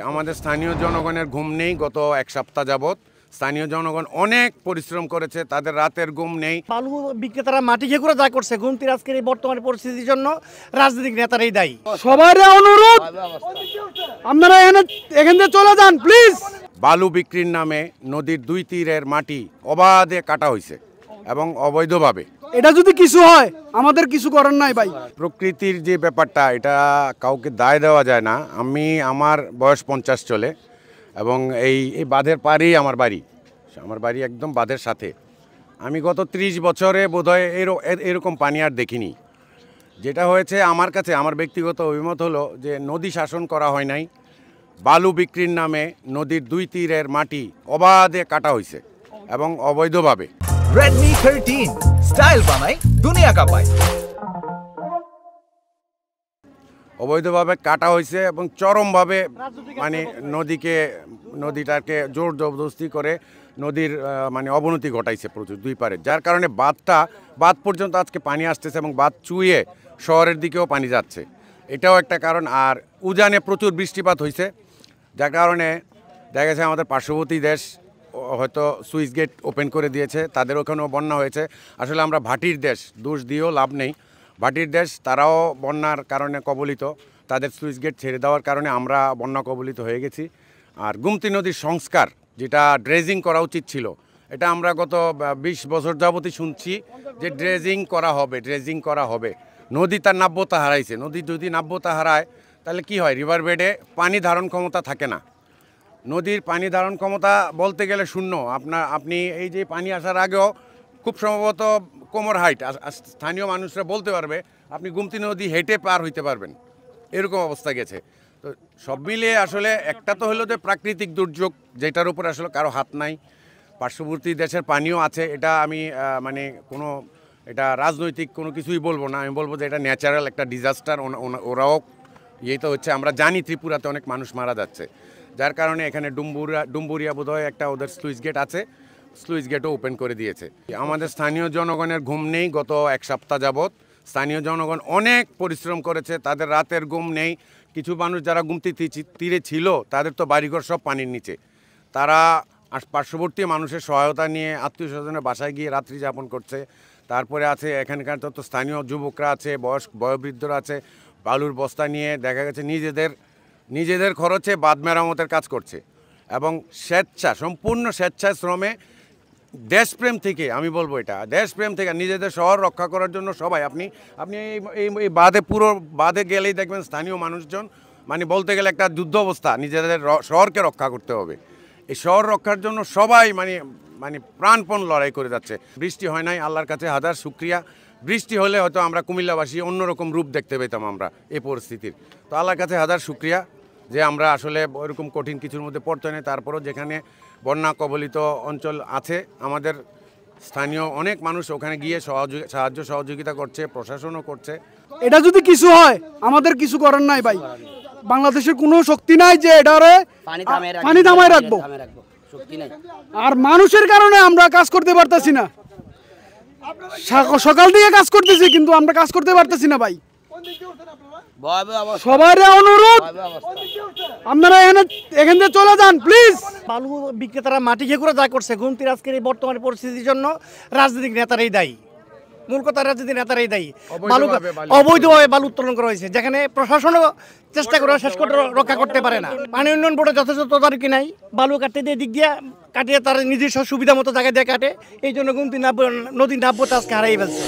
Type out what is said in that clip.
আমাদের স্থানীয় জনগণের ঘুম নেই গত এক সপ্তাহ যাবত। স্থানীয় জনগণ অনেক পরিশ্রম করেছে, তাদের রাতের ঘুম নেই। বালু বিক্রেতারা মাটি খেয়ে করে যা করছে ঘুমতির আজকের এই বর্তমানে পরিস্থিতির জন্য রাজনৈতিক নেতারাই দায়ী। সবার অনুরোধ, আপনারা এখান থেকে চলে যান প্লিজ। বালু বিক্রির নামে নদীর দুই তীরের মাটি অবাধে কাটা হয়েছে এবং অবৈধভাবে। এটা যদি কিছু হয় আমাদের কিছু করার নাই ভাই। প্রকৃতির যে ব্যাপারটা, এটা কাউকে দায় দেওয়া যায় না। আমার বয়স 50 চলে এবং এই বাঁধের পাড়েই আমার বাড়ি একদম বাঁধের সাথে। আমি গত 30 বছরে বোধহয় এরকম পানি আর দেখিনি। যেটা হয়েছে আমার কাছে, আমার ব্যক্তিগত অভিমত হলো যে নদী শাসন করা হয় নাই। বালু বিক্রির নামে নদীর দুই তীরের মাটি অবাধে কাটা হয়েছে এবং অবৈধভাবে। Redmi 13 স্টাইল বানাই দুনিয়া কাঁপায়। অবৈধভাবে কাটা হয়েছে এবং চরমভাবে নদীটাকে জোর জবরদস্তি করে নদীর অবনতি ঘটাইছে প্রচুর দুই পারে, যার কারণে বাঁধ পর্যন্ত আজকে পানি আসতেছে এবং বাঁধ চুইয়ে শহরের দিকেও পানি যাচ্ছে। এটাও একটা কারণ। আর উজানে প্রচুর বৃষ্টিপাত হয়েছে, যার কারণে দেখা গেছে আমাদের পার্শ্ববর্তী দেশ হয়তো সুইচ গেট ওপেন করে দিয়েছে, তাদের ওখানেও বন্যা হয়েছে। আসলে আমরা ভাটির দেশ, দোষ দিয়েও লাভ নেই। ভাটির দেশ, তারাও বন্যার কারণে কবলিত। তাদের সুইচ গেট ছেড়ে দেওয়ার কারণে আমরা বন্যা কবলিত হয়ে গেছি। আর গুমতি নদীর সংস্কার, যেটা ড্রেজিং করা উচিত ছিল, এটা আমরা গত 20 বছর যাবতই শুনছি যে ড্রেজিং করা হবে। নদী তার নাব্যতা হারাইছে। নদী যদি নাব্যতা হারায় তাহলে কি হয়? রিভার বেডে পানি ধারণ ক্ষমতা থাকে না। নদীর পানি ধারণ ক্ষমতা বলতে গেলে শূন্য। আপনি এই যে পানি আসার আগেও খুব সম্ভবত কোমর হাইট, স্থানীয় মানুষরা বলতে পারবে আপনি গুমতি নদী হেঁটে পার হইতে পারবেন, এরকম অবস্থা গেছে। তো সব মিলিয়ে আসলে একটা তো হলো যে প্রাকৃতিক দুর্যোগ, যেটার উপর আসলে কারো হাত নাই। পার্শ্ববর্তী দেশের পানিও আছে, এটা আমি এটা রাজনৈতিক কোনো কিছুই বলবো না। আমি বলবো যে এটা ন্যাচারাল একটা ডিজাস্টার। ওরাও তো হচ্ছে, আমরা জানি ত্রিপুরাতে অনেক মানুষ মারা যাচ্ছে, যার কারণে এখানে ডুম্বুরিয়া বোধহয় একটা ওদের স্লুইস গেট আছে, স্লুইস গেটও ওপেন করে দিয়েছে। আমাদের স্থানীয় জনগণের ঘুম নেই গত এক সপ্তাহ যাবৎ। স্থানীয় জনগণ অনেক পরিশ্রম করেছে, তাদের রাতের ঘুম নেই। কিছু মানুষ যারা গুমতি তীরে ছিল, তাদের তো বাড়িঘর সব পানির নিচে। তারা পার্শ্ববর্তী মানুষের সহায়তা নিয়ে আত্মীয় স্বজনের বাসায় গিয়ে রাত্রি যাপন করছে। তারপরে আছে এখানকার যত স্থানীয় যুবকরা আছে, বয়োবৃদ্ধরা আছে, বালুর বস্তা নিয়ে দেখা গেছে নিজেদের খরচে বাঁধ মেরামতের কাজ করছে এবং সম্পূর্ণ স্বেচ্ছায় শ্রমে, দেশপ্রেম থেকে। আমি বলবো এটা দেশপ্রেম থেকে, নিজেদের শহর রক্ষা করার জন্য সবাই। আপনি এই পুরো বাঁধে গেলেই দেখবেন স্থানীয় মানুষজন বলতে গেলে একটা যুদ্ধ অবস্থা, নিজেদের শহরকে রক্ষা করতে হবে। এই শহর রক্ষার জন্য সবাই প্রাণপণ লড়াই করে যাচ্ছে। বৃষ্টি হয় নাই, আল্লাহর কাছে হাজার শুকরিয়া। বৃষ্টি হলে হয়তো আমরা কুমিল্লাবাসী অন্যরকম রূপ দেখতে পেতাম আমরা এই পরিস্থিতির। তো আল্লাহর কাছে হাজার শুকরিয়া যে আমরা আসলে ওইরকম কঠিন কিছুর মধ্যে পড়তে নেই। তারপরও যেখানে বন্যা কবলিত অঞ্চল আছে, আমাদের স্থানীয় অনেক মানুষ ওখানে গিয়ে সাহায্য সহযোগিতা করছে, প্রশাসনও করছে। এটা যদি কিছু হয় আমাদের কিছু করার নাই ভাই। বাংলাদেশের কোনো শক্তি নাই যে এটারে পানি থামায় রাখবো। আর মানুষের কারণে আমরা কাজ করতে পারতেছি না। সকাল থেকে কাজ করতেছি কিন্তু আমরা কাজ করতে পারতেছি না ভাই। সবার অনুরোধ, আপনারা এখান থেকে চলে যান প্লিজ। বালু বিক্রেতারা মাটি খেয়ে করে যা করছে ঘুমতির আজকের এই বর্তমানে পরিস্থিতির জন্য রাজনৈতিক নেতারাই দায়ী। মূল কথা, রাজনৈতিক নেতারাই দায়ী। অবৈধভাবে বালু উত্তোলন করা হয়েছে, যেখানে প্রশাসনও চেষ্টা করে শেষ করে রক্ষা করতে পারে না। পানি উন্নয়ন বোর্ডে যথেষ্ট তদারকি নাই। বালু কাটতে দিয়ে দিক দিয়ে কাটিয়ে তার নিজস্ব সুবিধা মতো জায়গায় দিয়ে কাটে। এই জন্য গুমতি নদীর নাব্যতা আজকে হারাই ফেলছে।